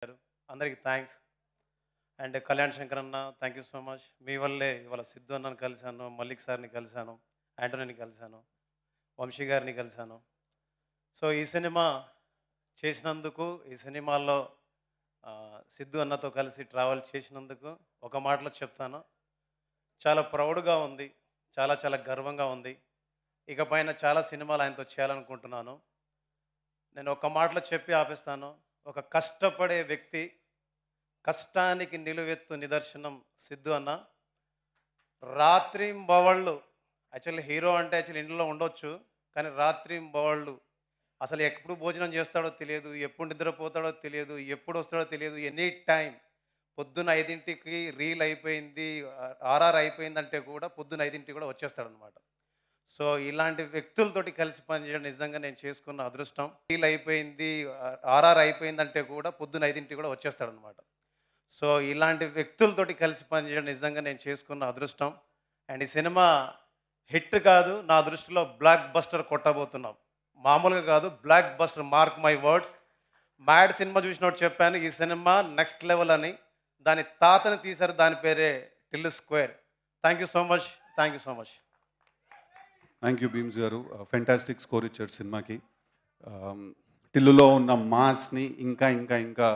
అందరికీ thanks. And Kalyan Shankar అన్న thank you so much. మీ వల్లే ఇవాళ సిద్ధు అన్నని కలిశాను, మల్లిక్ సార్‌ని కలిశాను, యాంటోనీని కలిశాను, వంశీ గారిని కలిశాను. సో, ఈ సినిమా చేసినందుకు, ఈ సినిమాలో సిద్ధు అన్నతో కలిసి ట్రావెల్ చేసినందుకు ఒక మాటలో చెప్తాను. చాలా ప్రౌడ్‌గా ఉంది. చాలా చాలా గర్వంగా ఉంది. ఇకపైన చాలా సినిమాలు ఆయనతో చేయాలనుకుంటున్నాను. నేను ఒక్క మాటలో చెప్పి ఆపేస్తాను. ఒక కష్టపడే వ్యక్తి, కష్టానికి నిలువెత్తు నిదర్శనం సిద్ధు అన్న. రాత్రింబవళ్ళు హీరో అంటే ఇంట్లో ఉండొచ్చు. కానీ రాత్రింబవళ్ళు అసలు ఎప్పుడు భోజనం చేస్తాడో తెలియదు. ఎప్పుడు నిద్రపోతాడో తెలియదు. ఎప్పుడొస్తాడో తెలియదు. ఎనీ టైమ్ పొద్దున 5కి రీల్ అయిపోయింది. ఆర్ఆర్ అయిపోయిందంటే కూడా పొద్దున 5కి కూడా వచ్చేస్తాడనమాట. సో, ఇలాంటి వ్యక్తులతోటి కలిసి పనిచేయడం నిజంగా నేను చేసుకున్న అదృష్టం. రీల్ అయిపోయింది. ఆర్ఆర్ అయిపోయిందంటే కూడా పొద్దున 5కి కూడా వచ్చేస్తాడనమాట. సో, ఇలాంటి వ్యక్తులతోటి కలిసి పనిచేయడం నిజంగా నేను చేసుకున్న అదృష్టం. అండ్ ఈ సినిమా హిట్ కాదు. నా దృష్టిలో బ్లాక్ బస్టర్ కొట్టబోతున్నాం. మామూలుగా కాదు, block buster, mark my words. 'Mad' cinema చూసినప్పుడు చెప్పాను. ఈ సినిమా నెక్స్ట్ లెవెల్ అని. దాని తాతని తీశారు. దాని పేరే 'Tillu square'. Thank you so much. Thank you so much. Thank you Bheems గారు. ఫెంటాస్టిక్ స్కోర్ ఇచ్చారు సినిమాకి. టిల్లులో ఉన్న మాస్ని ఇంకా ఇంకా ఇంకా